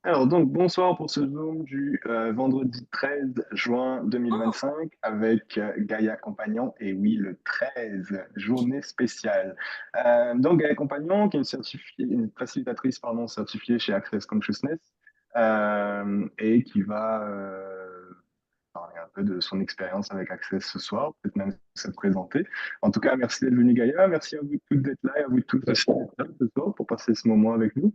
Alors donc bonsoir pour ce Zoom du vendredi 13 juin Oh, 2025 avec Gaïa Compagnon et oui le 13 journée spéciale. Donc Gaïa Compagnon qui est une facilitatrice pardon, certifiée chez Access Consciousness et qui va parler un peu de son expérience avec Access ce soir, peut-être même se présenter. En tout cas, merci d'être venu Gaïa, merci à vous tous d'être là et à vous tous aussi d'être là ce soir pour passer ce moment avec nous.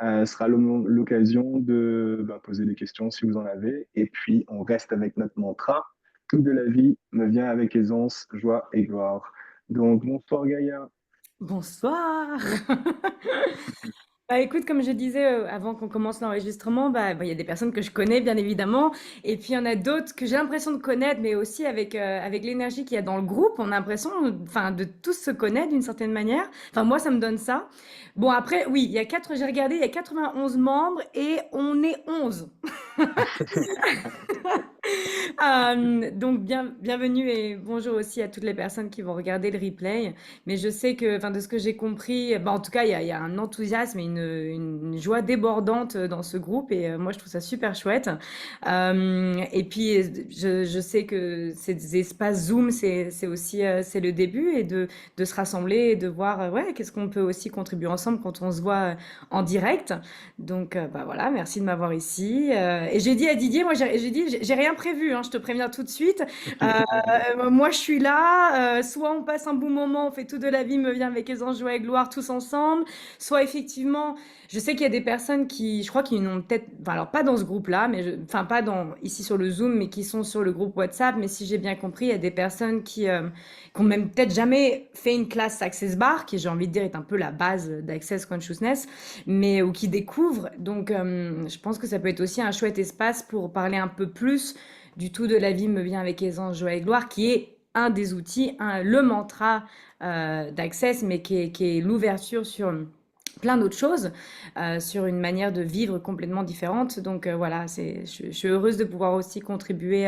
Ce sera l'occasion de poser des questions si vous en avez. Et puis, on reste avec notre mantra. Tout de la vie me vient avec aisance, joie et gloire. Donc, bonsoir Gaïa. bonsoir. Bah, écoute, comme je disais avant qu'on commence l'enregistrement, il y a des personnes que je connais bien évidemment, et puis il y en a d'autres que j'ai l'impression de connaître, mais aussi avec l'énergie qu'il y a dans le groupe, on a l'impression, enfin, de tous se connaître d'une certaine manière. Enfin, moi, ça me donne ça. Bon, après, oui, j'ai regardé, il y a 91 membres et on est 11. Donc bienvenue et bonjour aussi à toutes les personnes qui vont regarder le replay. Mais je sais que, enfin, de ce que j'ai compris, en tout cas, il y a un enthousiasme et une joie débordante dans ce groupe et moi, je trouve ça super chouette. Et puis, je sais que ces espaces Zoom, c'est aussi, c'est le début et de se rassembler et de voir, ouais, qu'est-ce qu'on peut aussi contribuer ensemble quand on se voit en direct. Donc, voilà, merci de m'avoir ici. Et j'ai dit à Didier, moi, j'ai dit, j'ai rien prévu, hein, je te préviens tout de suite. Moi, je suis là. Soit on passe un bon moment, on fait tout de la vie, me vient avec les anges, joie et gloire, tous ensemble. Soit effectivement, je sais qu'il y a des personnes qui, je crois qu'ils n'ont peut-être, enfin, alors pas dans ce groupe-là, mais enfin pas ici sur le Zoom, mais qui sont sur le groupe WhatsApp. Mais si j'ai bien compris, il y a des personnes qui ont même peut-être jamais fait une classe Access Bar, qui j'ai envie de dire est un peu la base d'Access Consciousness, mais ou qui découvrent. Donc, je pense que ça peut être aussi un chouette espace pour parler un peu plus du tout de la vie me vient avec aisance, joie et gloire, qui est un des outils, le mantra d'Access, mais qui est l'ouverture sur plein d'autres choses, sur une manière de vivre complètement différente. Donc voilà, je suis heureuse de pouvoir aussi contribuer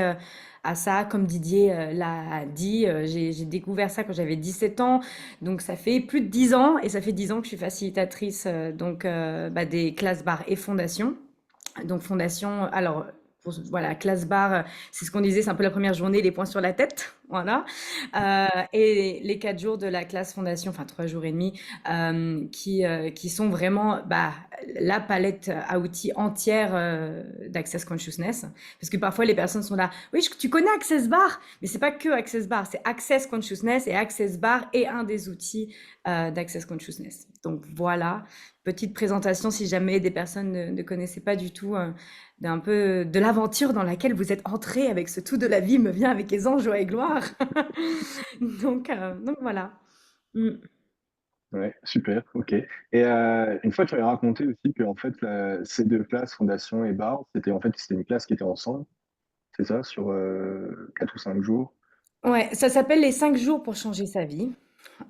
à ça. Comme Didier l'a dit, j'ai découvert ça quand j'avais 17 ans. Donc ça fait plus de 10 ans et ça fait 10 ans que je suis facilitatrice des classes bar et fondations. Donc fondation, alors voilà, classe bar, c'est ce qu'on disait, c'est un peu la première journée, les points sur la tête, voilà. Et les 4 jours de la classe fondation, enfin 3 jours et demi, qui sont vraiment la palette à outils entière d'Access Consciousness. Parce que parfois les personnes sont là, oui, tu connais Access Bar, mais c'est pas que Access Bar, c'est Access Consciousness et Access Bar est un des outils d'Access Consciousness. Donc voilà, petite présentation si jamais des personnes ne connaissaient pas du tout d'un peu de l'aventure dans laquelle vous êtes entré avec ce tout de la vie me vient avec aisance, joie et gloire. Donc voilà. Mm. Ouais, super, ok. Et une fois, tu avais raconté aussi que en fait, ces deux classes, Fondation et Bar, c'était une classe qui était ensemble, c'est ça, sur 4 ou 5 jours. Ouais, ça s'appelle les 5 jours pour changer sa vie.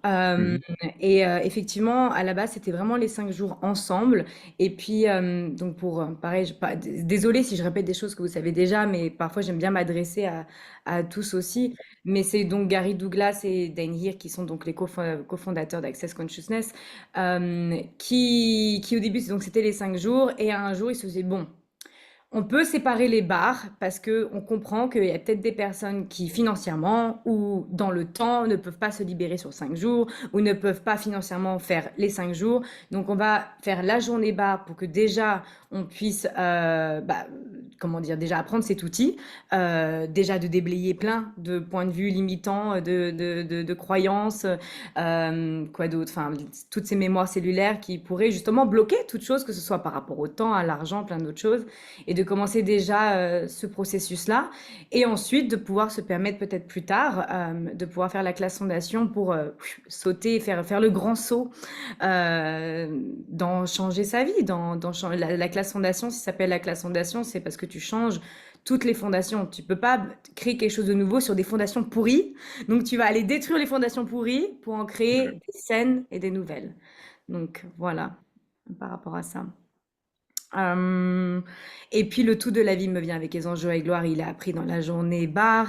Euh, Mhm. et effectivement, à la base, c'était vraiment les 5 jours ensemble. Et puis, donc pour, pareil, désolée si je répète des choses que vous savez déjà, mais parfois j'aime bien m'adresser à tous aussi. Mais c'est donc Gary Douglas et Dane Heer qui sont donc les cofondateurs d'Access Consciousness, qui au début, donc c'était les 5 jours. Et un jour, ils se disaient, bon, on peut séparer les bars parce que on comprend qu'il y a peut-être des personnes qui financièrement ou dans le temps ne peuvent pas se libérer sur 5 jours ou ne peuvent pas financièrement faire les 5 jours. Donc on va faire la journée bar pour que déjà on puisse, comment dire, déjà apprendre cet outil, déjà de déblayer plein de points de vue limitants, de croyances, quoi d'autre, enfin toutes ces mémoires cellulaires qui pourraient justement bloquer toute chose, que ce soit par rapport au temps, à l'argent, plein d'autres choses et de commencer déjà ce processus-là. Et ensuite, de pouvoir se permettre peut-être plus tard de pouvoir faire la classe fondation pour sauter, faire le grand saut dans changer sa vie. La classe fondation, si ça s'appelle la classe fondation, c'est parce que tu changes toutes les fondations. Tu peux pas créer quelque chose de nouveau sur des fondations pourries. Donc, tu vas aller détruire les fondations pourries pour en créer Mhm. des saines et des nouvelles. Donc, voilà, par rapport à ça. Euh, et puis le tout de la vie me vient avec les enjeux et gloire, il est appris dans la journée bar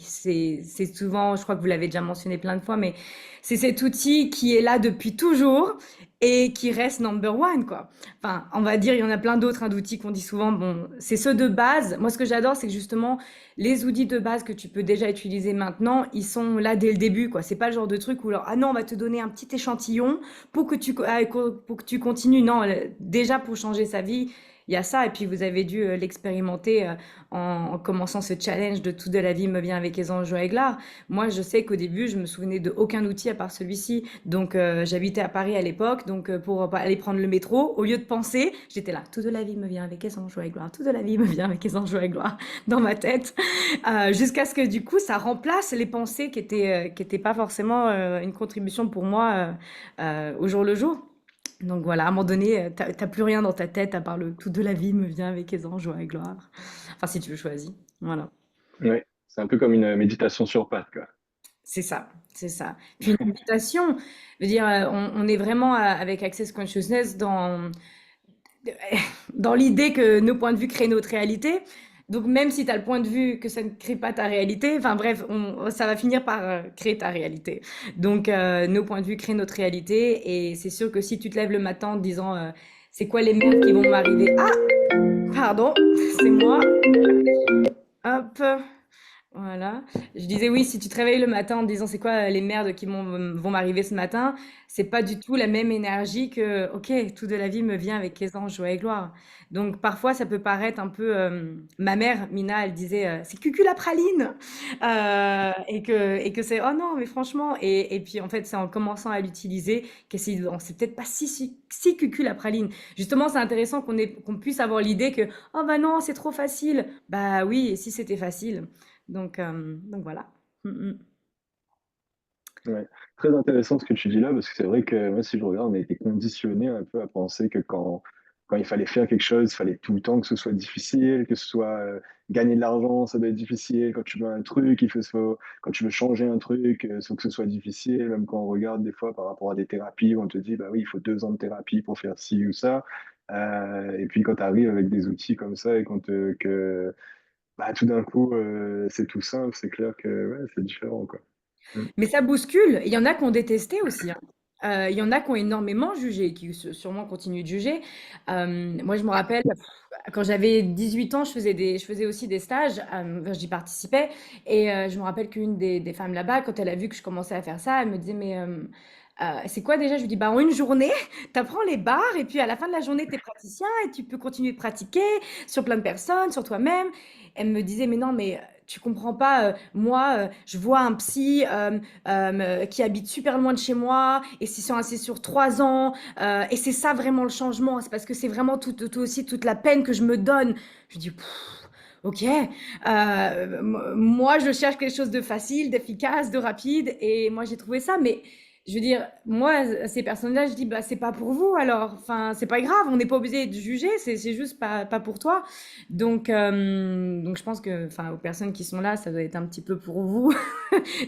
c'est souvent, je crois que vous l'avez déjà mentionné plein de fois, mais c'est cet outil qui est là depuis toujours et qui reste number one, quoi. Enfin, on va dire, il y en a plein d'autres hein, d'outils qu'on dit souvent. Bon, c'est ceux de base. Moi, ce que j'adore, c'est que justement, les outils de base que tu peux déjà utiliser maintenant, ils sont là dès le début, quoi. C'est pas le genre de truc où, alors, ah non, on va te donner un petit échantillon pour que tu continues. Non, déjà pour changer sa vie, il y a ça. Et puis, vous avez dû l'expérimenter en commençant ce challenge de tout de la vie me vient avec les anges et gloire. Moi, je sais qu'au début, je me souvenais de aucun outil à part celui-ci. Donc, j'habitais à Paris à l'époque. Donc, pour aller prendre le métro, au lieu de penser, j'étais là. Tout de la vie me vient avec les anges et gloire. Tout de la vie me vient avec les anges et gloire dans ma tête. Jusqu'à ce que du coup, ça remplace les pensées qui étaient pas forcément une contribution pour moi au jour le jour. Donc voilà, à un moment donné, t'as plus rien dans ta tête à part le tout de la vie me vient avec les anges et gloire. Enfin, si tu le choisis. Voilà. Ouais, c'est un peu comme une méditation sur pattes, quoi. C'est ça, c'est ça. Puis une méditation, je veux dire, on est vraiment avec Access Consciousness dans l'idée que nos points de vue créent notre réalité. Donc même si tu as le point de vue que ça ne crée pas ta réalité, enfin bref, ça va finir par créer ta réalité. Donc nos points de vue créent notre réalité et c'est sûr que si tu te lèves le matin en te disant c'est quoi les merdes qui vont m'arriver? Ah, pardon, c'est moi. Hop. Voilà. Je disais oui, si tu te réveilles le matin en te disant c'est quoi les merdes qui vont m'arriver ce matin, c'est pas du tout la même énergie que ok, tout de la vie me vient avec les anges, joie et gloire. Donc parfois ça peut paraître un peu. Ma mère, Mina, elle disait c'est cucul la praline et que c'est oh non mais franchement et puis en fait c'est en commençant à l'utiliser que c'est peut-être pas si cucul la praline. Justement c'est intéressant qu'on puisse avoir l'idée que oh bah non c'est trop facile. Bah oui et si c'était facile. Donc voilà. Mm, mm. Ouais. Très intéressant ce que tu dis là, parce que c'est vrai que moi, si je regarde, on a été conditionné un peu à penser que quand il fallait faire quelque chose, il fallait tout le temps que ce soit difficile, que ce soit gagner de l'argent, ça doit être difficile. Quand tu veux un truc, quand tu veux changer un truc, il faut que ce soit difficile. Même quand on regarde des fois par rapport à des thérapies, où on te dit, bah oui, il faut 2 ans de thérapie pour faire ci ou ça. Et puis quand tu arrives avec des outils comme ça et que bah, tout d'un coup, c'est tout simple, c'est clair que ouais, c'est différent, quoi. Mm. Mais ça bouscule. Il y en a qui ont détesté aussi, hein. Il y en a qui ont énormément jugé, qui sûrement continuent de juger. Moi, je me rappelle, quand j'avais 18 ans, je faisais aussi des stages, enfin, j'y participais. Et je me rappelle qu'une des femmes là-bas, quand elle a vu que je commençais à faire ça, elle me disait, mais c'est quoi déjà? Je lui dis, bah, en une journée, tu apprends les barres et puis à la fin de la journée, tu es praticien et tu peux continuer de pratiquer sur plein de personnes, sur toi-même. Elle me disait, mais non, mais tu comprends pas, moi, je vois un psy qui habite super loin de chez moi et c'est sur 3 ans et c'est ça vraiment le changement. C'est parce que c'est vraiment tout aussi toute la peine que je me donne. Je dis, pff, ok, moi je cherche quelque chose de facile, d'efficace, de rapide et moi j'ai trouvé ça, mais je veux dire, moi, à ces personnes-là, je dis, bah, c'est pas pour vous, alors, enfin, c'est pas grave, on n'est pas obligé de juger, c'est juste pas pour toi. Donc, je pense que, enfin, aux personnes qui sont là, ça doit être un petit peu pour vous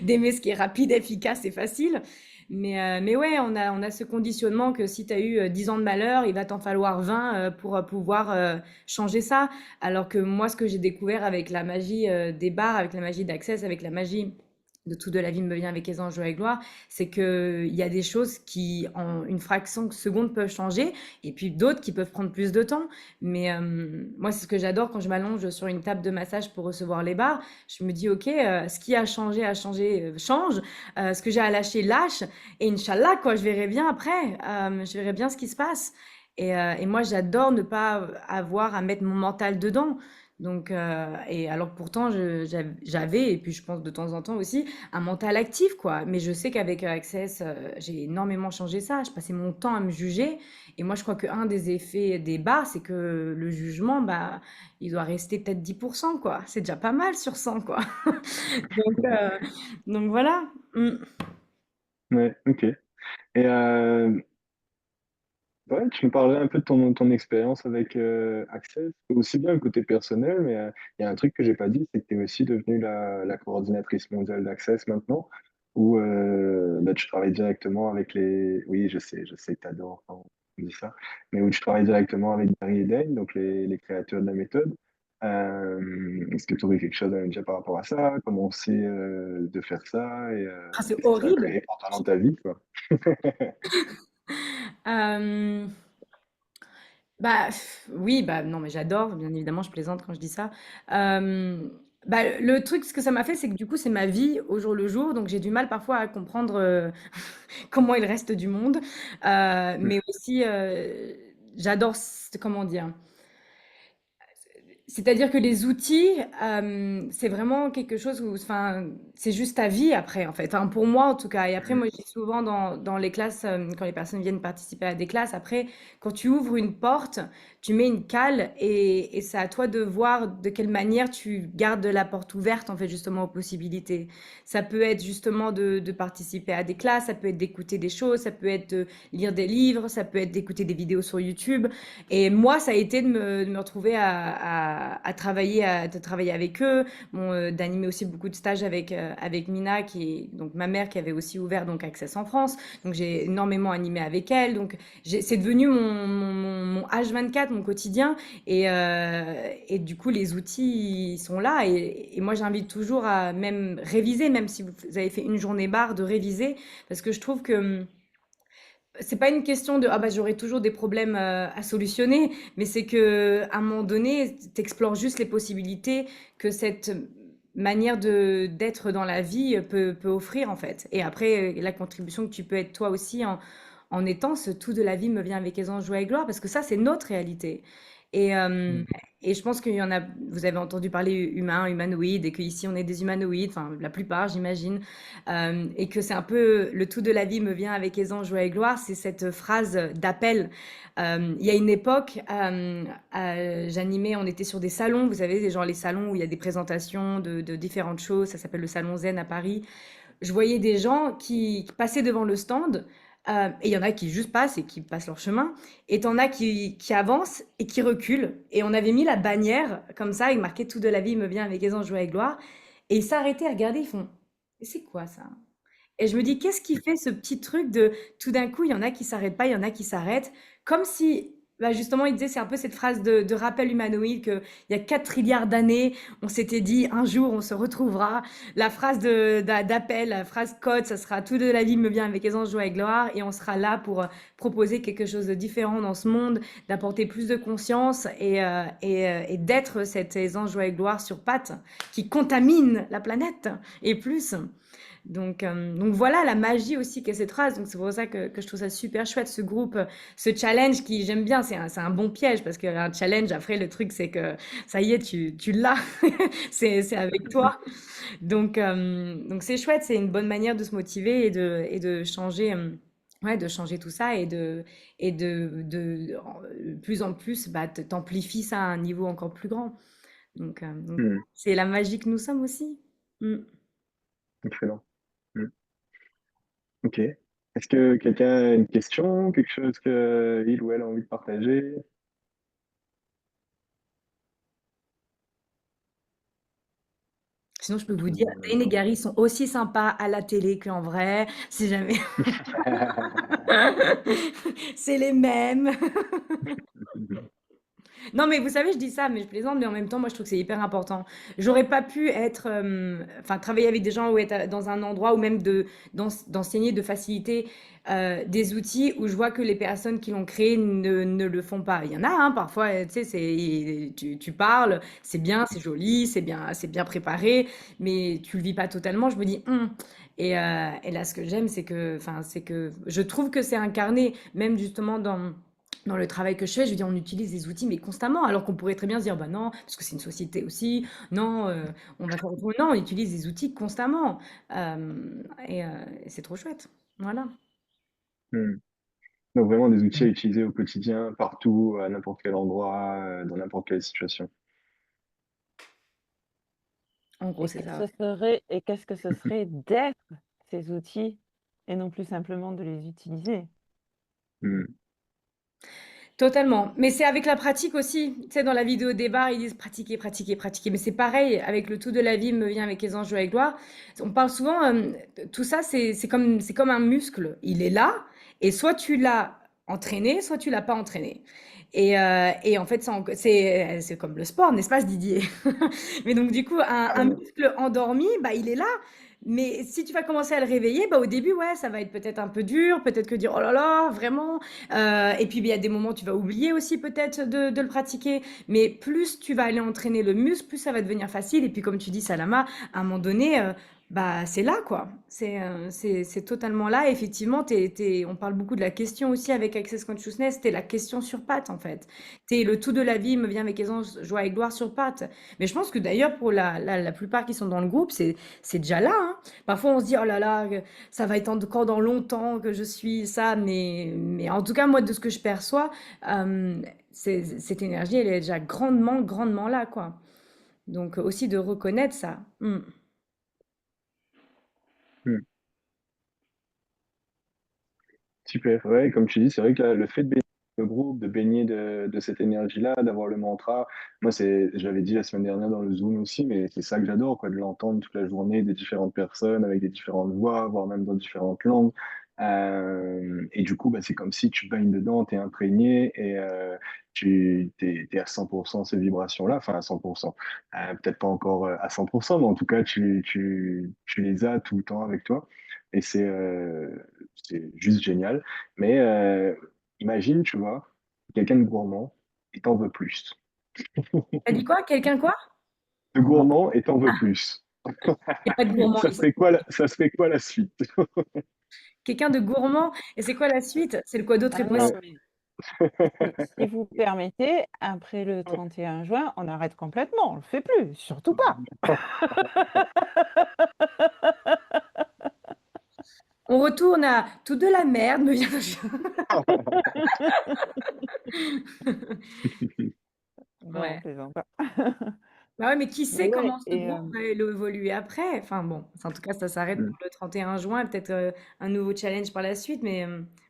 d'aimer ce qui est rapide, efficace et facile. Mais ouais, on a ce conditionnement que si tu as eu 10 ans de malheur, il va t'en falloir 20 pour pouvoir changer ça. Alors que moi, ce que j'ai découvert avec la magie des bars, avec la magie d'Access, avec la magie de tout de la vie me vient avec les anges et gloire, c'est que il y a des choses qui, en une fraction de seconde, peuvent changer, et puis d'autres qui peuvent prendre plus de temps. Mais moi, c'est ce que j'adore quand je m'allonge sur une table de massage pour recevoir les barres. Je me dis, ok, ce qui a changé, change. Ce que j'ai à lâcher, lâche. Et Inch'Allah, quoi, je verrai bien après. Je verrai bien ce qui se passe. Et moi, j'adore ne pas avoir à mettre mon mental dedans. Donc, et alors que pourtant, j'avais, et puis je pense de temps en temps aussi, un mental actif, quoi. Mais je sais qu'avec Access, j'ai énormément changé ça. Je passais mon temps à me juger. Et moi, je crois qu'un des effets des bars, c'est que le jugement, bah, il doit rester peut-être 10%, quoi. C'est déjà pas mal sur 100, quoi. Donc, donc voilà. Mm. Ouais, ok. Et ouais, tu me parlais un peu de ton expérience avec Access, aussi bien le côté personnel, mais il y a un truc que j'ai pas dit, c'est que tu es aussi devenue la coordinatrice mondiale d'Access maintenant, où bah, tu travailles directement avec les... Oui, je sais que tu adores quand on dit ça, mais où tu travailles directement avec Barry et Dane, donc les créateurs de la méthode. Est-ce que tu aurais quelque chose à me dire par rapport à ça? Comment c'est de faire ça? Et Ah, c'est qu'est-ce que ça a horrible. créé pour toi dans ta vie, quoi? Euh, oui, bah non, mais j'adore, bien évidemment, je plaisante quand je dis ça. Euh, le truc, ce que ça m'a fait, c'est que du coup, c'est ma vie au jour le jour, donc j'ai du mal parfois à comprendre comment il reste du monde. Mais aussi, j'adore, comment dire, c'est-à-dire que les outils, c'est vraiment quelque chose où, enfin, c'est juste ta vie après, en fait. Enfin, pour moi, en tout cas. Et après, moi, je dis souvent dans les classes, quand les personnes viennent participer à des classes, après, quand tu ouvres une porte, tu mets une cale et c'est à toi de voir de quelle manière tu gardes la porte ouverte, en fait, justement, aux possibilités. Ça peut être justement de participer à des classes, ça peut être d'écouter des choses, ça peut être de lire des livres, ça peut être d'écouter des vidéos sur YouTube. Et moi, ça a été de me retrouver à travailler, de travailler avec eux, bon, d'animer aussi beaucoup de stages avec Mina, qui est donc ma mère qui avait aussi ouvert donc Access en France. Donc j'ai énormément animé avec elle. Donc c'est devenu mon H24, mon quotidien. Et du coup, les outils ils sont là. Et moi, j'invite toujours à même réviser, même si vous avez fait une journée barre, de réviser, parce que je trouve que c'est pas une question de ah bah j'aurai toujours des problèmes à solutionner, mais c'est que à un moment donné, t'explores juste les possibilités que cette manière de d'être dans la vie peut offrir en fait. Et après, la contribution que tu peux être toi aussi en étant ce tout de la vie me vient avec aisance, joie et gloire, parce que ça, c'est notre réalité. Et, euh, et je pense qu'il y en a, vous avez entendu parler humain, humanoïde, et qu'ici on est des humanoïdes, enfin la plupart, j'imagine. Et que c'est un peu le tout de la vie me vient avec aisance, joie et gloire, c'est cette phrase d'appel. Il y a une époque, j'animais, on était sur des salons, vous savez, genre les salons où il y a des présentations de différentes choses, ça s'appelle le salon Zen à Paris. Je voyais des gens qui passaient devant le stand, et il y en a qui juste passent et qui passent leur chemin, et t'en as qui avancent et qui reculent. Et on avait mis la bannière comme ça, avec marqué tout de la vie me vient avec aisance, joie et gloire. Et ils s'arrêtaient à regarder, ils font, mais c'est quoi ça? Et je me dis, qu'est-ce qui fait ce petit truc de tout d'un coup, il y en a qui s'arrêtent pas, il y en a qui s'arrêtent, comme si, bah justement, il disait, c'est un peu cette phrase de rappel humanoïde qu'il y a 4 trilliards d'années, on s'était dit, un jour, on se retrouvera. La phrase d'appel, la phrase code, ça sera tout de la vie me vient avec aisance, joie et gloire, et on sera là pour proposer quelque chose de différent dans ce monde, d'apporter plus de conscience et d'être cette aisance, joie et gloire sur pattes qui contamine la planète et plus. Donc voilà la magie aussi qu'est cette phrase. Donc c'est pour ça que je trouve ça super chouette ce groupe, ce challenge qui j'aime bien. C'est un bon piège parce qu'un challenge, après le truc c'est que ça y est, tu l'as. C'est avec toi. Donc c'est chouette, c'est une bonne manière de se motiver et de changer. Ouais, de changer tout ça et de plus en plus, bah, t'amplifies ça à un niveau encore plus grand. Donc Hmm. c'est la magie que nous sommes aussi. Mm. Excellent. Ok. Est-ce que quelqu'un a une question, quelque chose que il ou elle a envie de partager? Sinon, je peux vous dire, Dane et Euh, Gary sont aussi sympas à la télé qu'en vrai, si jamais. C'est les mêmes. Non, mais vous savez, je dis ça, mais je plaisante, mais en même temps, moi, je trouve que c'est hyper important. J'aurais pas pu être, enfin, travailler avec des gens ou être dans un endroit ou même d'enseigner, de faciliter des outils où je vois que les personnes qui l'ont créé ne le font pas. Il y en a, hein, parfois, tu sais, tu parles, c'est bien, c'est joli, c'est bien préparé, mais tu le vis pas totalement. Je me dis, Et là, ce que j'aime, c'est que je trouve que c'est incarné, même justement dans le travail que je fais, je veux dire, on utilise des outils, mais constamment, alors qu'on pourrait très bien se dire, bah non, parce que c'est une société aussi, non, on va faire autrement. Non, on utilise des outils constamment. Et c'est trop chouette. Voilà. hmm. Donc vraiment des outils à utiliser au quotidien, partout, à n'importe quel endroit, dans n'importe quelle situation. En gros, c'est ça. Et qu'est-ce que ce serait d'être ces outils et non plus simplement de les utiliser? Hmm. Totalement. Mais c'est avec la pratique aussi. Tu sais, dans la vidéo débat, ils disent pratiquer, pratiquer, pratiquer. Mais c'est pareil, avec le tout de la vie me vient avec les enjeux et gloire. On parle souvent, tout ça, c'est comme un muscle. Il est là, et soit tu l'as entraîné, soit tu l'as pas entraîné. Et en fait, c'est comme le sport, n'est-ce pas, Didier? Mais donc, du coup, un Ah, muscle endormi, bah, il est là. Mais si tu vas commencer à le réveiller, bah, au début, ouais, ça va être peut-être un peu dur, peut-être que dire: «Oh là là, vraiment?» Et puis, il y a des moments, tu vas oublier aussi peut-être de le pratiquer. Mais plus tu vas aller entraîner le muscle, plus ça va devenir facile. Et puis, comme tu dis, Salama, à un moment donné, bah, c'est là, quoi. C'est totalement là. Effectivement, on parle beaucoup de la question aussi avec Access Consciousness. T'es la question sur pattes, en fait. T'es le tout de la vie me vient avec aisance, joie et gloire sur pattes. Mais je pense que d'ailleurs, pour la plupart qui sont dans le groupe, c'est déjà là, hein. Parfois, on se dit, oh là là, ça va être encore dans longtemps que je suis ça, mais en tout cas, moi, de ce que je perçois, cette énergie, elle est déjà grandement, grandement là, quoi. Donc, aussi de reconnaître ça. Mm. Hmm. Super, ouais, comme tu dis, c'est vrai que le fait de baigner le groupe, de baigner de cette énergie-là, d'avoir le mantra, moi, je l'avais dit la semaine dernière dans le Zoom aussi, mais c'est ça que j'adore, quoi, de l'entendre toute la journée des différentes personnes avec des différentes voix, voire même dans différentes langues. Et du coup, bah, c'est comme si tu baignes dedans, tu es imprégné et tu es à 100% ces vibrations-là, enfin à 100%. Peut-être pas encore à 100%, mais en tout cas, tu les as tout le temps avec toi. Et c'est juste génial. Mais imagine, tu vois, quelqu'un de gourmand et t'en veux plus. T'as dit quoi? Quelqu'un quoi? De gourmand et t'en veux plus. Il n'y a pas de gourmand Ça ici. serait quoi, ça serait quoi la suite? Quelqu'un de gourmand. Et c'est quoi la suite? C'est le quoi d'autre est Ah non, possible? Ouais. mais si vous permettez, après le 31 juin, on arrête complètement, on le fait plus, surtout pas. On retourne à tout de la merde, me vient. Non, on Ouais. plaisante pas. Bah ouais, mais qui Mais sait ouais, comment ce groupe va évoluer après? Enfin bon, en tout cas, ça s'arrête pour le 31 juin, peut-être un nouveau challenge par la suite, mais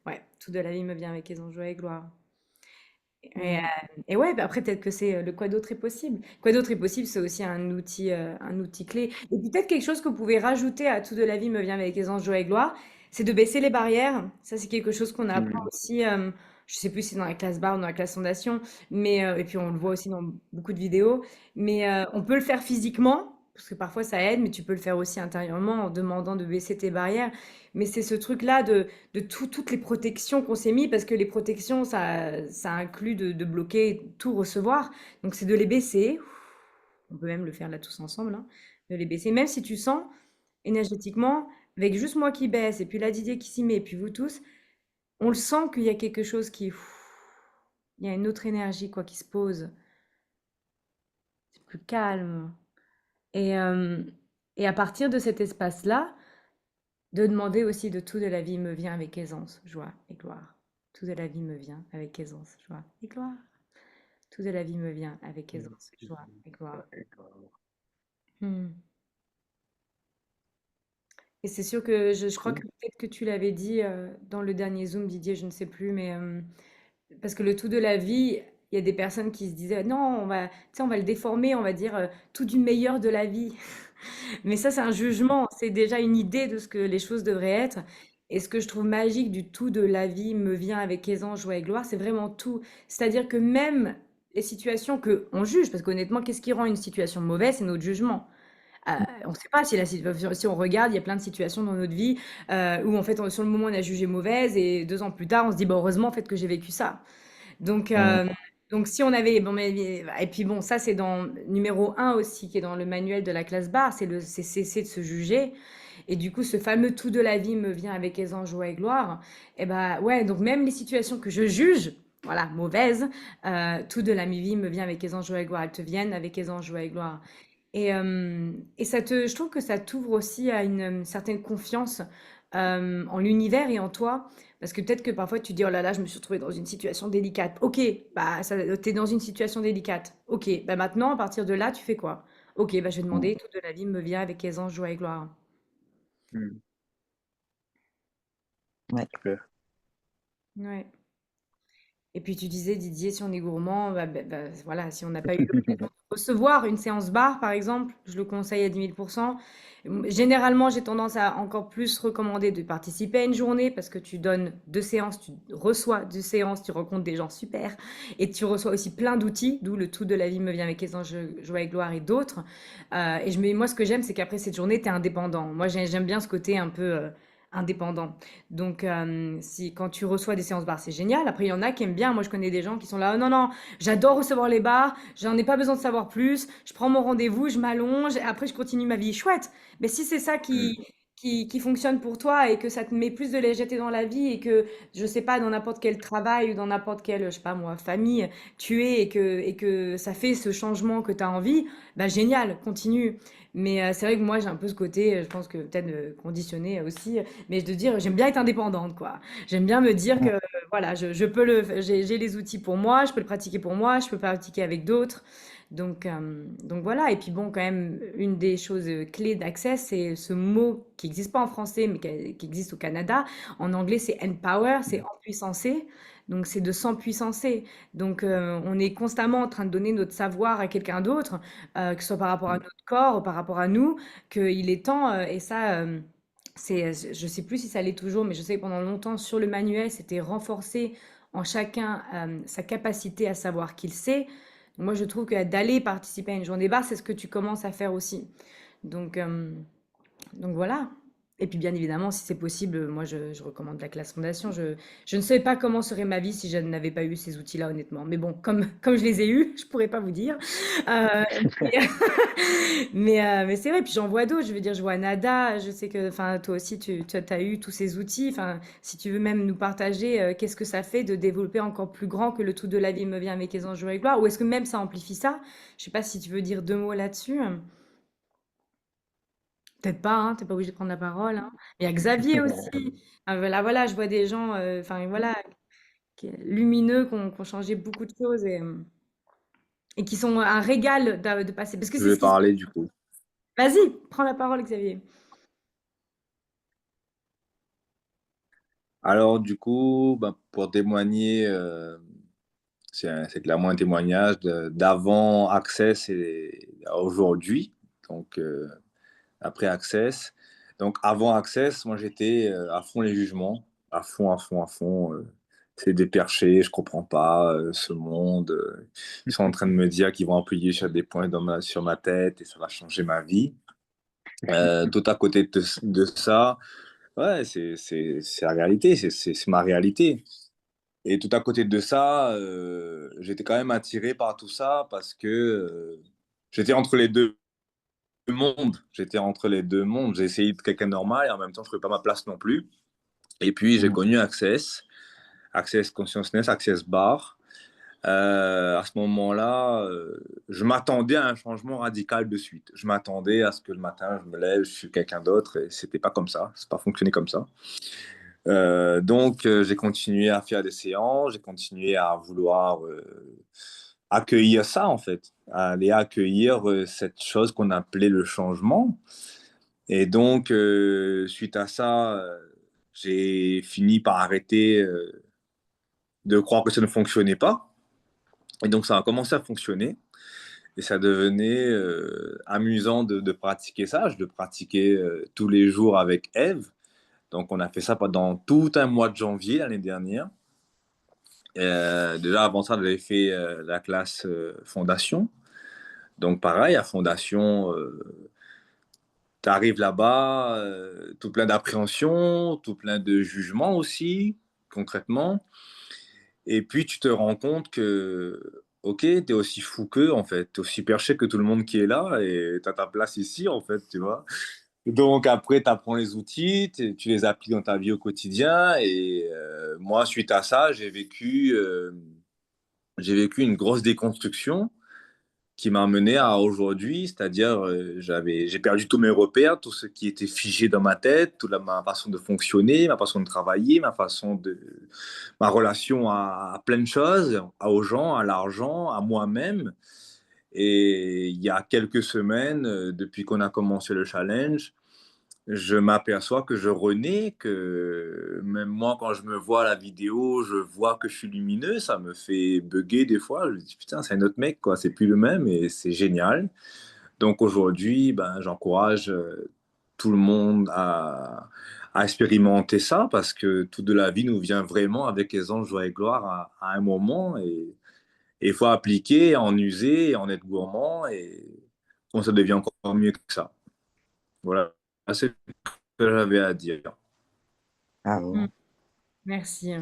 ouais, tout de la vie me vient avec les enjeux et gloire. Et, mm, et ouais, bah après, peut-être que c'est le quoi d'autre est possible. Quoi d'autre est possible, c'est aussi un outil clé. Et peut-être quelque chose que vous pouvez rajouter à tout de la vie me vient avec les enjeux et gloire, c'est de baisser les barrières. Ça, c'est quelque chose qu'on apprend aussi. Je sais plus si c'est dans la classe bar ou dans la classe fondation, mais et puis on le voit aussi dans beaucoup de vidéos. Mais on peut le faire physiquement, parce que parfois ça aide, mais tu peux le faire aussi intérieurement en demandant de baisser tes barrières. Mais c'est ce truc-là de toutes les protections qu'on s'est mis, parce que les protections, ça inclut de bloquer tout recevoir. Donc c'est de les baisser. On peut même le faire là tous ensemble, hein, de les baisser. Même si tu sens énergétiquement, avec juste moi qui baisse, et puis la Didier qui s'y met, et puis vous tous, on le sent qu'il y a quelque chose qui... Il y a une autre énergie quoi qui se pose. C'est plus calme. Et, euh, et à partir de cet espace-là, de demander aussi de tout de la vie me vient avec aisance, joie et gloire. Tout de la vie me vient avec aisance, joie et gloire. Tout de la vie me vient avec aisance, joie et gloire. Hmm. Et c'est sûr que je crois que peut-être que tu l'avais dit dans le dernier Zoom, Didier, je ne sais plus, mais parce que le tout de la vie, il y a des personnes qui se disaient non, tu sais, on va le déformer, on va dire tout du meilleur de la vie. Mais ça, c'est un jugement, c'est déjà une idée de ce que les choses devraient être. Et ce que je trouve magique du tout de la vie me vient avec aisance, joie et gloire, c'est vraiment tout. C'est-à-dire que même les situations que on juge, parce qu'honnêtement, qu'est-ce qui rend une situation mauvaise? C'est notre jugement. On ne sait pas si la situation, si on regarde, il y a plein de situations dans notre vie où en fait, sur le moment, on a jugé mauvaise et 2 ans plus tard, on se dit, bah, heureusement en fait que j'ai vécu ça. Donc, donc si on avait, bon, et puis bon, ça c'est dans numéro un aussi, qui est dans le manuel de la classe barre, c'est cesser de se juger. Et du coup, ce fameux tout de la vie me vient avec aisance, joie et gloire. Et bah ouais, donc même les situations que je juge, voilà, mauvaises, tout de la vie me vient avec aisance, joie et gloire. Elles te viennent avec aisance, joie et gloire. Et je trouve que ça t'ouvre aussi à une certaine confiance en l'univers et en toi. Parce que peut-être que parfois tu dis, oh là là, je me suis retrouvée dans une situation délicate. Ok, bah, t'es dans une situation délicate. Ok, bah maintenant, à partir de là, tu fais quoi? Ok, bah, je vais demander, tout de la vie me vient avec aisance, joie et gloire. ouais. Super. Ouais. Et puis tu disais, Didier, si on est gourmand, voilà, si on n'a pas eu l'occasion de recevoir une séance bar, par exemple, je le conseille à 10 000%. Généralement, j'ai tendance à encore plus recommander de participer à une journée parce que tu donnes 2 séances, tu reçois 2 séances, tu rencontres des gens super et tu reçois aussi plein d'outils, d'où le tout de la vie me vient avec les anges, joie et gloire et d'autres. Moi, ce que j'aime, c'est qu'après cette journée, tu es indépendant. Moi, j'aime bien ce côté un peu indépendant. Donc, si, quand tu reçois des séances bar, c'est génial. Après, il y en a qui aiment bien. Moi, je connais des gens qui sont là, oh, non, non, j'adore recevoir les bars, j'en ai pas besoin de savoir plus. Je prends mon rendez-vous, je m'allonge, et après, je continue ma vie. Chouette. Mais si c'est ça Mm. qui fonctionne pour toi et que ça te met plus de légèreté dans la vie et que, je sais pas, dans n'importe quel travail ou dans n'importe quelle, je sais pas moi, famille, tu es et que ça fait ce changement que tu as envie, bah génial, continue. Mais c'est vrai que moi, j'ai un peu ce côté, je pense que peut-être conditionné aussi, mais de dire, j'aime bien être indépendante, quoi. J'aime bien me dire que, voilà, je peux j'ai les outils pour moi, je peux le pratiquer pour moi, je peux le pratiquer avec d'autres. Donc voilà. Et puis bon, quand même, une des choses clés d'accès, c'est ce mot qui n'existe pas en français, mais qui existe au Canada. En anglais, c'est empower, c'est empuissancer. Donc c'est de s'empuissancer. Donc on est constamment en train de donner notre savoir à quelqu'un d'autre, que ce soit par rapport à notre corps, ou par rapport à nous, qu'il est temps, et ça, je sais plus si ça l'est toujours, mais je sais que pendant longtemps, sur le manuel, c'était renforcer en chacun sa capacité à savoir qu'il sait. Moi, je trouve que d'aller participer à une journée bar, c'est ce que tu commences à faire aussi. Donc, euh, donc voilà. Et puis bien évidemment, si c'est possible, moi je recommande la classe fondation. Je ne sais pas comment serait ma vie si je n'avais pas eu ces outils-là, honnêtement. Mais bon, comme je les ai eus, je pourrais pas vous dire. Euh, mais mais c'est vrai, puis j'en vois d'autres. Je veux dire, je vois Nada, je sais que enfin, toi aussi, tu as eu tous ces outils. Enfin, si tu veux même nous partager, qu'est-ce que ça fait de développer encore plus grand que le tout de la vie me vient avec les anges joie et gloire, ou est-ce que même ça amplifie ça? Je sais pas si tu veux dire 2 mots là-dessus. Peut-être pas, hein, t'es pas obligé de prendre la parole, hein. Il y a Xavier aussi. Ah, voilà, voilà, je vois des gens, enfin voilà, lumineux, qui ont changé beaucoup de choses et qui sont un régal de passer. Parce que Je c'est vais ce qui. parler du coup. Vas-y, prends la parole, Xavier. Alors du coup, bah, pour témoigner, c'est clairement un témoignage d'avant Access et aujourd'hui. Donc après Access. Donc avant Access, moi j'étais à fond les jugements, à fond, à fond, à fond. C'est des perchés, je comprends pas ce monde. Ils sont en train de me dire qu'ils vont appuyer sur des points sur ma tête et ça va changer ma vie. Tout à côté de ça, ouais, c'est la réalité, c'est ma réalité. Et tout à côté de ça, j'étais quand même attiré par tout ça parce que j'étais entre les deux mondes. J'étais entre les deux mondes. J'ai essayé de quelqu'un normal et en même temps, je ne trouvais pas ma place non plus. Et puis, j'ai connu Access, Access Consciousness, Access Bar. À ce moment-là, je m'attendais à un changement radical de suite. Je m'attendais à ce que le matin, je me lève, je suis quelqu'un d'autre et c'était pas comme ça. C'est pas fonctionné comme ça. Donc, j'ai continué à faire des séances, j'ai continué à vouloir accueillir ça, en fait, à aller accueillir cette chose qu'on appelait le changement. Et donc, suite à ça, j'ai fini par arrêter de croire que ça ne fonctionnait pas. Et donc, ça a commencé à fonctionner. Et ça devenait amusant de pratiquer ça. Je le pratiquais tous les jours avec Eve. Donc, on a fait ça pendant tout un mois de janvier l'année dernière. Déjà, avant ça, j'avais fait la classe fondation. Donc, pareil, à fondation, tu arrives là-bas, tout plein d'appréhension, tout plein de jugements aussi, concrètement. Et puis, tu te rends compte que, ok, tu es aussi fou qu'eux, en fait. Tu es aussi perché que tout le monde qui est là et tu as ta place ici, en fait, tu vois. Donc, après, tu apprends les outils, tu les appliques dans ta vie au quotidien. Et moi, suite à ça, j'ai vécu une grosse déconstruction qui m'a mené à aujourd'hui, c'est-à-dire j'ai perdu tous mes repères, tout ce qui était figé dans ma tête, ma façon de fonctionner, ma façon de travailler, ma relation à plein de choses, aux gens, à l'argent, à moi-même. Et il y a quelques semaines, depuis qu'on a commencé le challenge, je m'aperçois que je renais, que même moi, quand je me vois à la vidéo, je vois que je suis lumineux, ça me fait bugger des fois. Je me dis, putain, c'est un autre mec, quoi, c'est plus le même et c'est génial. Donc aujourd'hui, ben, j'encourage tout le monde à expérimenter ça parce que tout de la vie nous vient vraiment avec les anges joie et gloire à un moment et il faut appliquer, en user, en être gourmand et on ça devient encore mieux que ça. Voilà, c'est ce que j'avais à dire. Ah Mm. bon. Merci.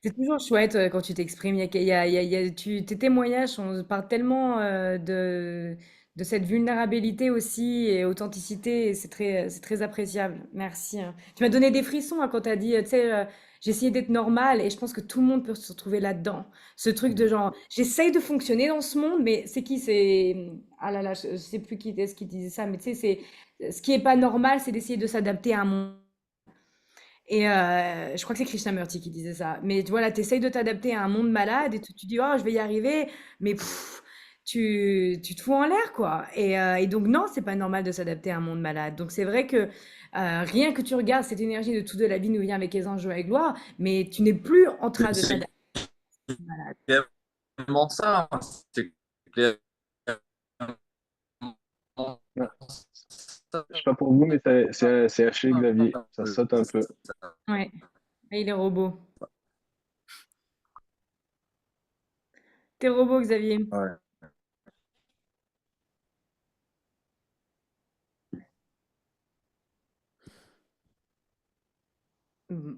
C'est toujours chouette quand tu t'exprimes. Tes témoignages, on parle tellement de cette vulnérabilité aussi et authenticité. Et c'est très appréciable. Merci, hein. Tu m'as donné des frissons hein, quand tu as dit, tu sais, j'ai essayé d'être normale et je pense que tout le monde peut se retrouver là-dedans. Ce truc de genre, j'essaye de fonctionner dans ce monde, mais c'est qui? Ah là là, je sais plus qui est-ce qui disait ça, mais tu sais, ce qui est pas normal, c'est d'essayer de s'adapter à un monde. Et je crois que c'est Krishnamurti qui disait ça. Mais voilà, tu essayes de t'adapter à un monde malade et tu dis, oh, je vais y arriver, mais tu te fous en l'air, quoi. Et donc, non, c'est pas normal de s'adapter à un monde malade. Donc, c'est vrai que rien que tu regardes cette énergie de tout de la vie nous vient avec les anges et gloire, mais tu n'es plus en train de C'est t'adapter à un monde malade. clairement ça. C'est clairement Ouais. ça. Je sais pas pour vous, mais c'est haché, Xavier. Ça saute un peu. Ouais. Et les robots. T'es robot, Xavier. Ouais. Mm.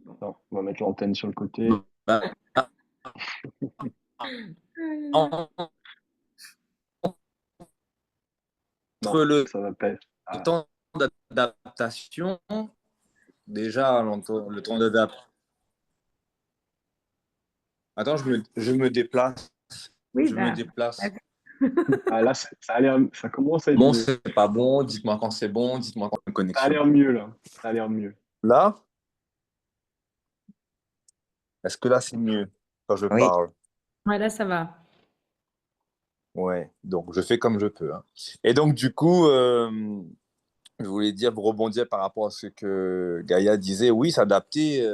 Bon. Non, on va mettre l'antenne sur le côté. Bah, Ah là là. entre Non, le ça va pas être. Ah, temps d'adaptation, déjà, le temps d'adaptation. Attends, je me déplace. Oui, Je me bah. déplace. ah, là, ça a l'air, ça commence à être Bon, mieux. c'est pas bon. Dites-moi quand c'est bon. Dites-moi quand il y a une Ça a connexion. l'air mieux, là. Ça a l'air mieux. Là, est-ce que là, c'est mieux quand je Oui. parle? Ouais, là, ça va. Ouais, donc je fais comme je peux, hein. Et donc, du coup, je voulais dire, vous rebondir par rapport à ce que Gaïa disait. Oui, s'adapter.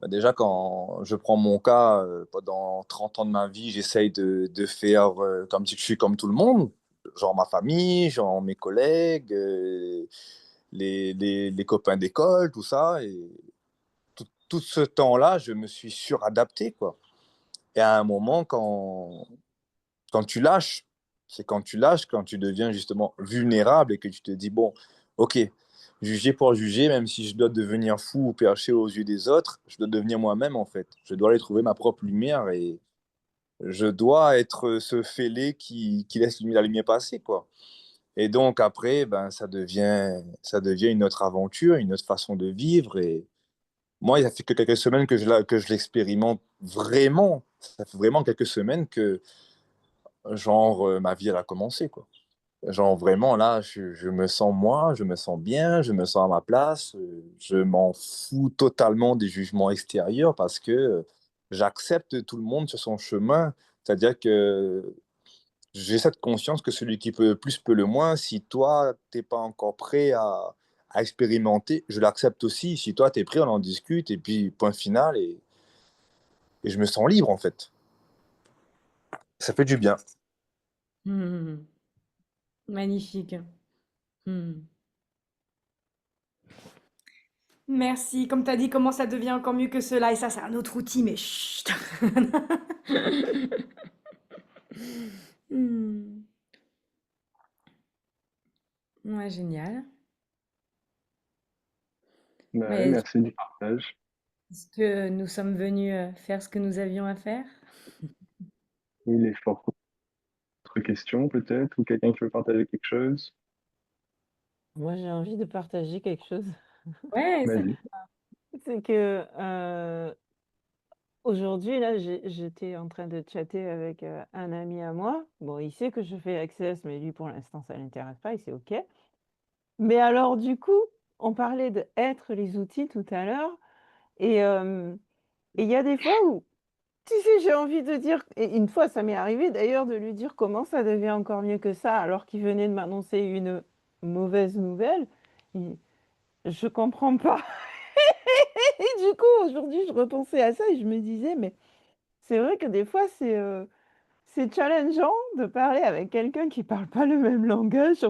Bah, déjà, quand je prends mon cas, pendant 30 ans de ma vie, j'essaye de faire comme si je suis comme tout le monde, genre ma famille, genre mes collègues, les copains d'école, tout ça. Et tout ce temps-là, je me suis suradapté, quoi. Et à un moment, quand tu lâches, c'est quand tu lâches, quand tu deviens justement vulnérable et que tu te dis, bon, ok, juger pour juger, même si je dois devenir fou ou perché aux yeux des autres, je dois devenir moi-même en fait. Je dois aller trouver ma propre lumière et je dois être ce fêlé qui laisse la lumière passer, quoi. Et donc après, ben, ça devient une autre aventure, une autre façon de vivre. Et moi, il y a fait que quelques semaines que je l'expérimente vraiment. Ça fait vraiment quelques semaines que, genre, ma vie, elle a commencé, quoi. Genre vraiment là, je me sens moi, je me sens bien, je me sens à ma place, je m'en fous totalement des jugements extérieurs parce que j'accepte tout le monde sur son chemin. C'est-à-dire que j'ai cette conscience que celui qui peut le plus peut le moins. Si toi, t'es pas encore prêt à expérimenter, je l'accepte aussi. Si toi, tu es prêt, on en discute et puis point final et je me sens libre en fait. Ça fait du bien. Hmm. Magnifique. Hmm. Merci. Comme tu as dit, comment ça devient encore mieux que cela? Et ça, c'est un autre outil, mais chut. Hmm. Ouais, génial. Bah ouais, Mais merci du partage. est-ce que nous sommes venus faire ce que nous avions à faire? Il est fort. Autre question peut-être, ou quelqu'un qui veut partager quelque chose? Moi, j'ai envie de partager quelque chose. Ouais, ça. Vas-y. C'est que aujourd'hui, là, j'étais en train de chatter avec un ami à moi. Bon, il sait que je fais Access, mais lui, pour l'instant, ça ne l'intéresse pas, il sait OK. Mais alors, du coup, on parlait de être les outils tout à l'heure. Et il y a des fois où, tu sais, j'ai envie de dire, et une fois, ça m'est arrivé d'ailleurs de lui dire comment ça devient encore mieux que ça, alors qu'il venait de m'annoncer mauvaise nouvelle, je comprends pas. Et du coup, aujourd'hui, je repensais à ça et je me disais, mais c'est vrai que des fois, c'est challengeant de parler avec quelqu'un qui parle pas le même langage.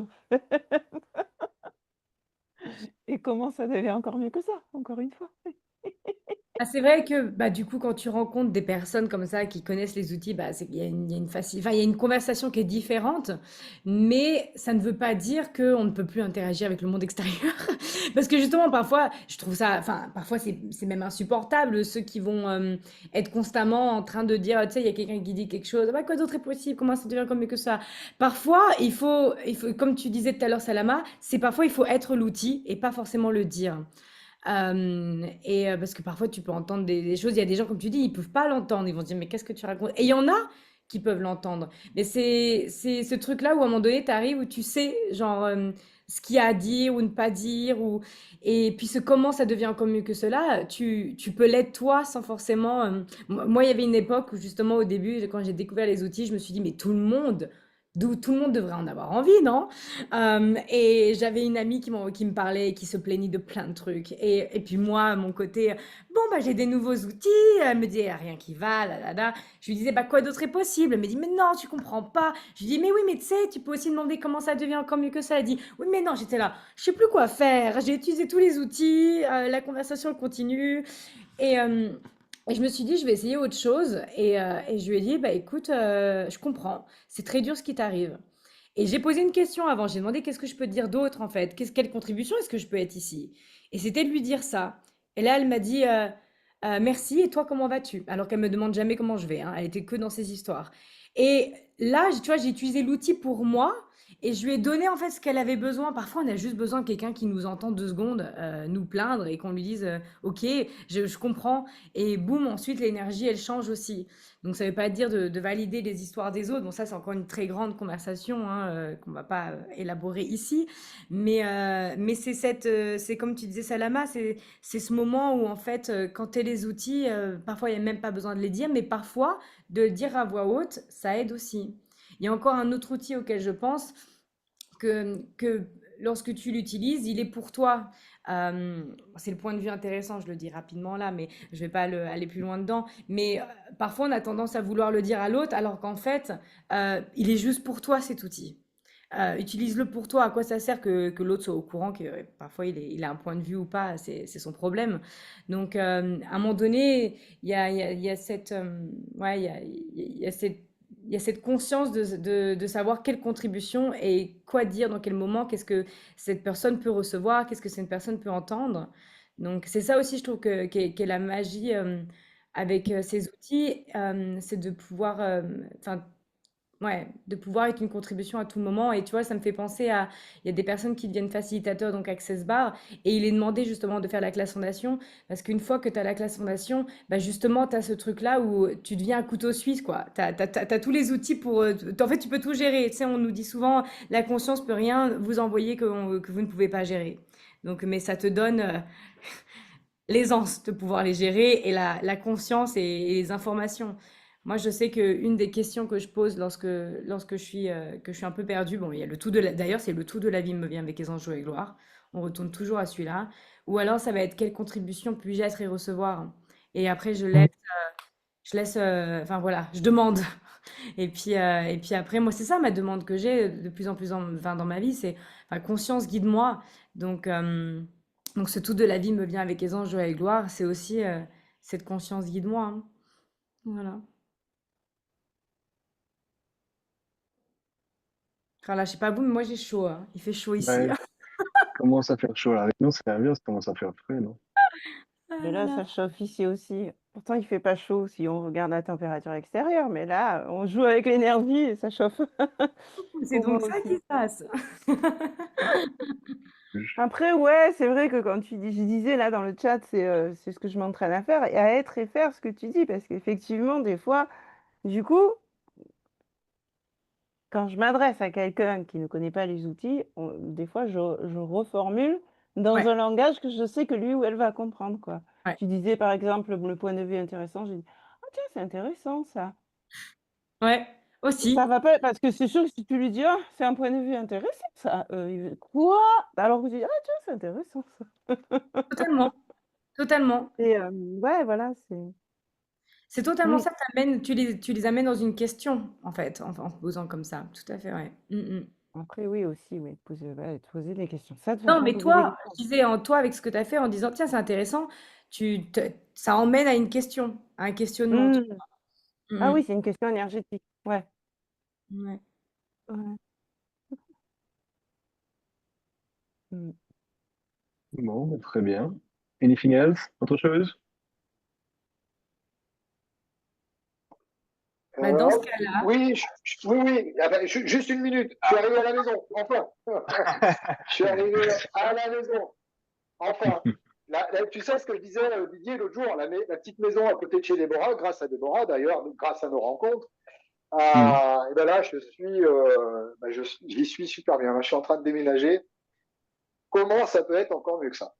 Et comment ça devient encore mieux que ça, encore une fois. Ah, c'est vrai que bah, du coup, quand tu rencontres des personnes comme ça qui connaissent les outils, bah, il y a il y a une enfin, il y a une conversation qui est différente, mais ça ne veut pas dire qu'on ne peut plus interagir avec le monde extérieur. Parce que justement, parfois, je trouve ça, enfin, parfois c'est même insupportable, ceux qui vont être constamment en train de dire, tu sais, il y a quelqu'un qui dit quelque chose, bah, quoi d'autre est possible, comment ça devient comme mieux que ça? Parfois, comme tu disais tout à l'heure, Salama, c'est parfois il faut être l'outil et pas forcément le dire. Parce que parfois tu peux entendre des choses, il y a des gens, comme tu dis, ils peuvent pas l'entendre, ils vont se dire: «Mais qu'est-ce que tu racontes?» Et il y en a qui peuvent l'entendre. Mais c'est ce truc-là où à un moment donné, tu arrives où tu sais, genre, ce qu'il y a à dire ou ne pas dire ou et puis ce comment ça devient encore mieux que cela, tu peux l'être toi sans forcément, moi, il y avait une époque où justement au début, quand j'ai découvert les outils, je me suis dit: «Mais tout le monde devrait en avoir envie, non?» Et j'avais une amie qui me parlait et qui se plaignait de plein de trucs. Et puis moi, à mon côté, bon, bah, j'ai des nouveaux outils. Elle me dit, y a rien qui va, là, là, là. Je lui disais, bah, quoi d'autre est possible? Elle me dit, mais non, tu comprends pas. Je lui dis, mais oui, mais tu sais, tu peux aussi demander comment ça devient encore mieux que ça. Elle dit, oui, mais non, j'étais là, je sais plus quoi faire. J'ai utilisé tous les outils, la conversation elle continue. Et, euh, et je me suis dit, je vais essayer autre chose. Et je lui ai dit, bah, écoute, je comprends. C'est très dur ce qui t'arrive. Et j'ai posé une question avant. J'ai demandé qu'est-ce que je peux te dire d'autre en fait? Quelle contribution est-ce que je peux être ici? Et c'était de lui dire ça. Et là, elle m'a dit merci. Et toi, comment vas-tu? Alors qu'elle me demande jamais comment je vais, hein. Elle était que dans ses histoires. Et là, tu vois, j'ai utilisé l'outil pour moi et je lui ai donné en fait ce qu'elle avait besoin. Parfois, on a juste besoin de quelqu'un qui nous entend 2 secondes nous plaindre et qu'on lui dise ok, je comprends. Et boum, ensuite l'énergie elle change aussi. Donc ça ne veut pas dire de valider les histoires des autres. Bon, ça, c'est encore une très grande conversation hein, qu'on ne va pas élaborer ici. Mais c'est comme tu disais, Salama, c'est ce moment où, en fait, quand tu as les outils, parfois, il n'y a même pas besoin de les dire, mais parfois, de le dire à voix haute, ça aide aussi. Il y a encore un autre outil auquel je pense, que lorsque tu l'utilises, il est pour toi. C'est le point de vue intéressant, je le dis rapidement là, mais je vais pas aller plus loin dedans. Mais parfois, on a tendance à vouloir le dire à l'autre, alors qu'en fait, il est juste pour toi cet outil. Utilise-le pour toi. À quoi ça sert que l'autre soit au courant que parfois il a un point de vue ou pas, c'est son problème. Donc, à un moment donné, il y a cette, ouais, il y a cette il y a cette conscience de savoir quelle contribution et quoi dire dans quel moment, qu'est-ce que cette personne peut recevoir, qu'est-ce que cette personne peut entendre. Donc c'est ça aussi, je trouve, qu'est la magie avec ces outils, c'est de pouvoir, enfin, ouais, de pouvoir être une contribution à tout moment. Et tu vois, ça me fait penser à, il y a des personnes qui deviennent facilitateurs, donc Access Bar, et il est demandé justement de faire la classe fondation, parce qu'une fois que tu as la classe fondation, bah justement, tu as ce truc-là où tu deviens un couteau suisse, quoi. Tu as, tous les outils pour... en fait, tu peux tout gérer. Tu sais, on nous dit souvent, la conscience peut rien vous envoyer que vous ne pouvez pas gérer. Donc, mais ça te donne l'aisance de pouvoir les gérer et la conscience et les informations. Moi, je sais qu'une des questions que je pose lorsque que je suis un peu perdue, bon, il y a le tout d'ailleurs, c'est le tout de la vie me vient avec les anges et gloire. On retourne toujours à celui-là. Ou alors, ça va être quelle contribution puis-je être et recevoir. Et après, enfin voilà, je demande. Et puis après, moi, c'est ça ma demande que j'ai de plus en plus enfin, dans ma vie, c'est, enfin, conscience, guide-moi. Donc, donc ce tout de la vie me vient avec aisance, joie et gloire. C'est aussi cette conscience guide-moi, hein. Voilà. Enfin là, je sais pas vous, mais moi j'ai chaud, hein. Il fait chaud ici. Ouais, commence à faire chaud là. Avec nous, c'est l'inverse, commence à faire frais, non? Ah Mais là là, là. ça chauffe ici aussi. Pourtant, il fait pas chaud si on regarde la température extérieure, mais là, on joue avec l'énergie et ça chauffe C'est pour moi donc ça qui aussi. se passe. Après, ouais, c'est vrai que quand je disais là dans le chat, c'est ce que je m'entraîne à faire et à être et faire ce que tu dis, parce qu'effectivement, des fois, du coup, quand je m'adresse à quelqu'un qui ne connaît pas les outils, des fois, je reformule dans Ouais, un langage que je sais que lui ou elle va comprendre, quoi. ouais. Tu disais, par exemple, le point de vue intéressant, j'ai dit, ah tiens, c'est intéressant ça. Ouais. Aussi, Ça va pas, parce que c'est sûr que si tu lui dis, ah, c'est un point de vue intéressant, ça, quoi? Alors que tu dis, ah, tiens, c'est intéressant, ça. totalement, totalement. Et ouais, voilà, c'est. C'est totalement Mm. ça, tu les amènes dans une question, en fait, en te posant comme ça. Tout à fait, ouais. Après, oui, aussi, oui, ouais, poser des questions. Ça, de toute Non, façon, mais poser des toi, questions. je disais en toi, avec ce que tu as fait, en disant, tiens, c'est intéressant, ça emmène à une question, à un questionnement. Mm. Ah Mm, oui, c'est une question énergétique. Ouais. ouais. Ouais. Mm. Bon, bah, très bien. Anything else? Autre chose? Bah, dans ce Alors, cas-là, oui, oui, oui. Ah ben, juste une minute. Je suis arrivé à la maison. Enfin, je suis arrivé à la maison. Enfin. Tu sais ce que je disais, Didier, l'autre jour, la petite maison à côté de chez Déborah, grâce à Déborah d'ailleurs, grâce à nos rencontres. Hmm. Et ben là, j'y suis super bien. Je suis en train de déménager. Comment ça peut être encore mieux que ça?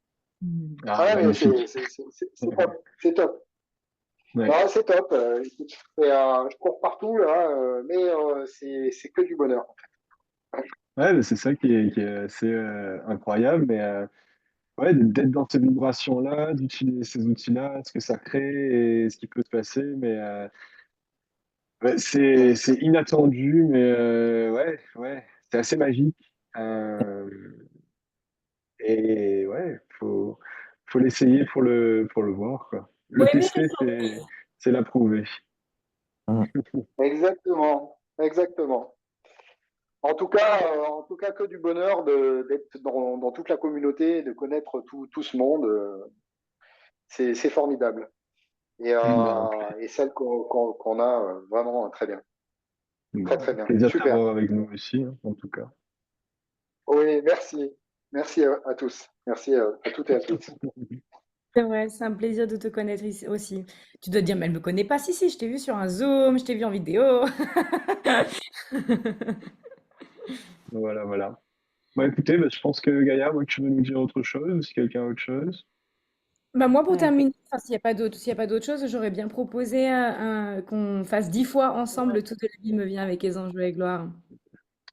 Ah, Ah, mais magnifique. c'est top. C'est top. Ouais. Ah, c'est top. Écoute, je cours partout là, mais c'est que du bonheur. Ouais, mais c'est ça qui est assez incroyable, mais ouais, d'être dans ces vibrations-là, d'utiliser ces outils-là, ce que ça crée et ce qui peut se passer, mais ouais, c'est inattendu, mais ouais, ouais, c'est assez magique. Euh, et ouais, faut l'essayer pour le voir, quoi. faut Le aimer les tester, c'est l'approuver. Exactement, exactement. En tout cas, que du bonheur d'être dans toute la communauté, de connaître tout ce monde. C'est formidable. Ben, Et celle qu'on a, vraiment très bien. Très, bon, très bien. plaisir de Super. t'avoir avec nous aussi, hein, en tout cas. Oui, merci. Merci à tous. Merci à toutes et à tous. c'est vrai, c'est un plaisir de te connaître ici aussi. Tu dois te dire, mais elle me connaît pas. Si, si, je t'ai vu sur un Zoom, je t'ai vu en vidéo. Voilà, voilà. Bah écoutez, bah, je pense que Gaïa, moi, tu veux nous dire autre chose, ou si quelqu'un a autre chose. Bah moi, pour Ouais, terminer, enfin, s'il y a pas d'autre chose, j'aurais bien proposé qu'on fasse 10 fois ensemble le tout de la vie me vient avec Aisance, joie et gloire.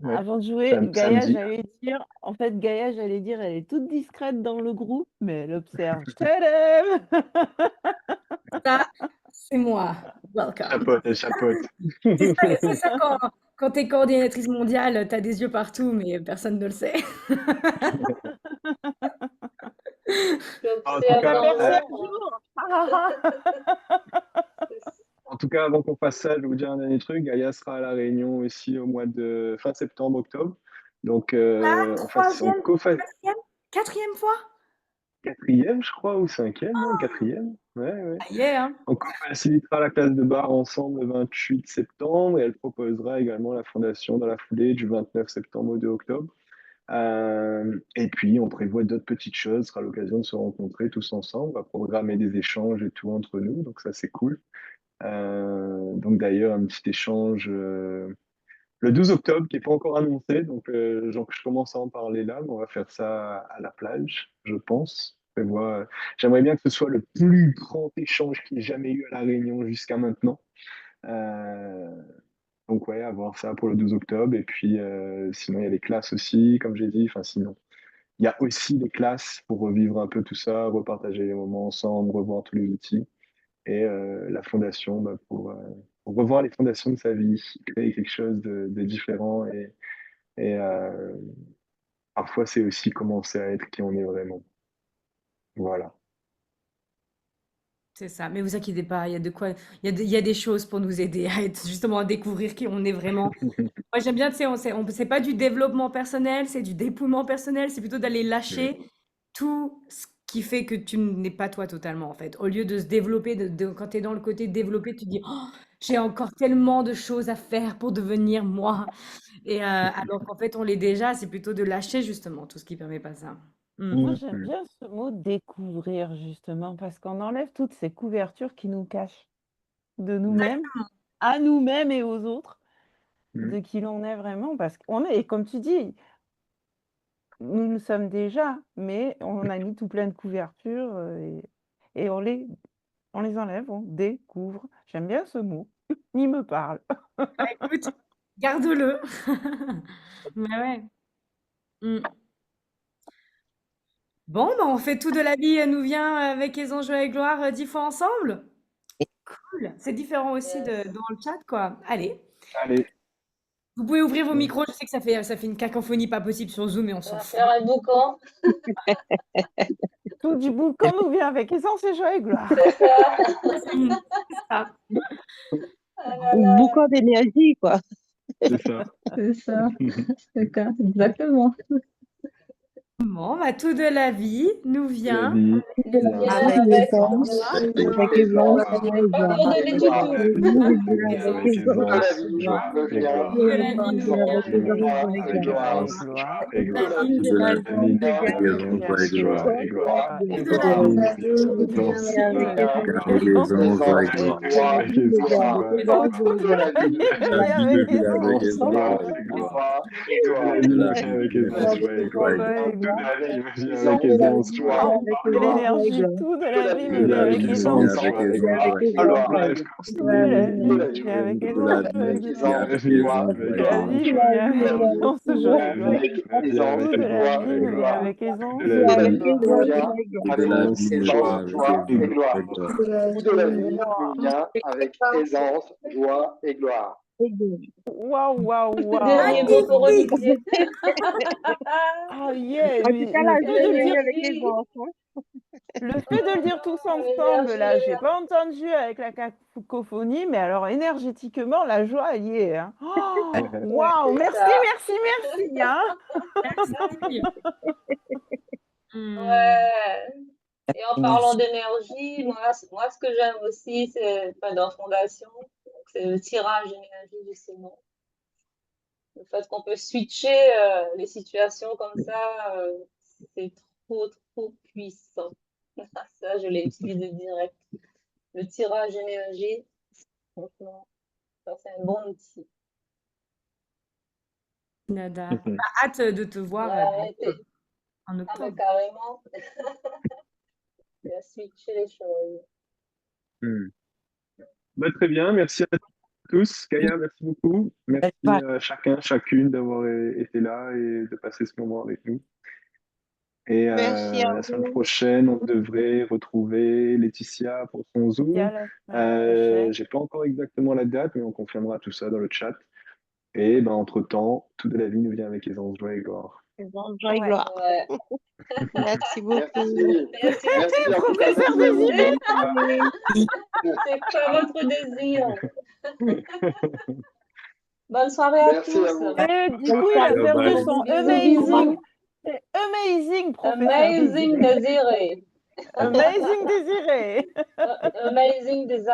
Ouais. avant de jouer, Gaïa, Samedi. j'allais dire, en fait, Gaïa, j'allais dire, elle est toute discrète dans le groupe, mais elle observe. Tadam. Ça, c'est moi. Welcome. Chapote, elle chapote. C'est ça quand tu es coordinatrice mondiale, tu as des yeux partout, mais personne ne le sait. En tout On cas, t'aperçoit toujours. en tout cas, avant qu'on fasse ça, je vais vous dire un dernier truc. Gaïa sera à La Réunion aussi au mois de fin septembre, octobre. Donc, on Troisième, co quatrième fois? quatrième, je crois, ou cinquième, non, quatrième. Ouais, ouais. Ça y est, hein. On co-facilitera la classe de bar ensemble le 28 septembre et elle proposera également la fondation dans la foulée du 29 septembre au 2 octobre. Et puis, on prévoit d'autres petites choses. Ce sera l'occasion de se rencontrer tous ensemble. On va programmer des échanges et tout entre nous. Donc, ça, c'est cool. Donc, d'ailleurs, un petit échange le 12 octobre qui n'est pas encore annoncé. Donc, je commence à en parler là. Mais on va faire ça à la plage, je pense. J'aimerais bien que ce soit le plus grand échange qu'il y ait jamais eu à La Réunion jusqu'à maintenant. Euh, donc, ouais, à voir ça pour le 12 octobre. Et puis, sinon, il y a les classes aussi, comme j'ai dit. Enfin, sinon. Il y a aussi des classes pour revivre un peu tout ça, repartager les moments ensemble, revoir tous les outils. Et la fondation bah, pour revoir les fondations de sa vie, créer quelque chose de différent. Et parfois, c'est aussi commencer à être qui on est vraiment. Voilà. C'est ça, mais vous inquiétez pas, il y a de quoi, il y a des choses pour nous aider à être justement à découvrir qui on est vraiment. Moi, j'aime bien, tu sais, c'est pas du développement personnel, c'est du dépouillement personnel, c'est plutôt d'aller Mm. lâcher tout ce qui fait que tu n'es pas toi totalement, en fait. Au lieu de se développer, quand tu es dans le côté développé, tu te dis, oh, j'ai encore tellement de choses à faire pour devenir moi. Et alors qu'en fait, on l'est déjà, c'est plutôt de lâcher justement tout ce qui permet pas ça. Mm. Moi, Mm, j'aime mm, bien ce mot découvrir, justement, parce qu'on enlève toutes ces couvertures qui nous cachent de nous-mêmes, à nous-mêmes et aux autres, mm. de qui l'on est vraiment, parce qu'on est, et comme tu dis, nous le sommes déjà, mais on a mis tout plein de couvertures et on les enlève, on découvre. J'aime bien ce mot, il me parle. Écoute, garde-le. Mais ouais. Mm. Bon, bah, on fait tout de la vie nous vient avec Aisance, joie et gloire 10 fois ensemble. Cool. C'est différent aussi dans le chat, quoi. Allez. Allez, Vous pouvez ouvrir vos micros. Je sais que ça fait une cacophonie pas possible sur Zoom, mais on On s'en va fout. faire un boucan. Tout du boucan nous vient avec Aisance et joie et gloire. C'est ça. C'est ça. Ah là là. Boucan d'énergie, quoi. c'est ça. C'est ça, c'est ça, exactement. Bon, bah, tout de la vie nous La vient. vie. Bien Avec avec Aisance, avec Aisance, avec Pas joie. donné du tout. Avec aisance, joie et gloire. Que la vie nous vient. Avec aisance, joie et gloire. La vie De nous la vient. vie, avec joie et gloire. Joie et gloire. Que Que de la la vie vie nous vient avec aisance, joie et gloire. Avec aisance, joie et gloire. Avec aisance, joie et gloire. La vie devient avec Aisance, Aisance. joie et gloire. Que De la la vie vie, avec aisance, joie et gloire. Avec Toute la vie me vient avec aisance, joie et gloire. l'énergie, tout de la vie nous De vient la avec vie Aisance. me vient avec aisance, joie et gloire. Alors, live, Tout de la vie nous vient avec de Aisance, la joie et vie, gloire. avec aisance, joie et De la gloire. vie nous vient avec Aisance, joie et gloire. Tout Tout de la vie nous vient avec Aisance, de joie la et vie gloire. De la vie, Joie et gloire. avec joie. Tout de la vie nous vient avec aisance, joie et gloire. Waouh, waouh, Dernier waouh. mot pour Olivier. Ah yeah, En mais tout cas, la le fait de le journée dire, avec Aisance. le fait de le dire tous ensemble, là, j'ai pas entendu avec la cacophonie, mais alors énergétiquement, la joie, elle y est. Hein. Oh, waouh, merci, merci, merci. Hein. Merci. Ouais. Et en parlant d'énergie, moi, ce que j'aime aussi, c'est dans Fondation, c'est le tirage d'énergie, justement. Le fait qu'on peut switcher les situations comme ça, c'est trop puissant. Ça, je l'ai utilisé direct. Le tirage d'énergie, franchement, ça, c'est un bon outil. Nada. Hâte de te voir Ouais, en ah, mais octobre. carrément. Il a switché les choses. Bah, très bien, merci à tous. Gaïa, merci beaucoup. Merci à chacun, chacune d'avoir été là et de passer ce moment avec nous. Et Merci à la semaine prochaine, on devrait retrouver Laetitia pour son Il y a Zoom. la semaine prochaine. J'ai pas encore exactement la date, mais on confirmera tout ça dans le chat. Et ben, entre-temps, tout de la vie nous vient avec aisance, joie et gloire. Aisance, joie et Ouais. gloire. Ouais. Merci beaucoup. Merci. Merci. Professeur Désiré. C'est pas votre désir. Bonne soirée à Merci tous. à vous. Et du coup, il a Bye perdu bye. son Bisous, amazing. bisous. C'est amazing, professeur Amazing Désiré. Désiré. Amazing Désiré. Amazing Desire.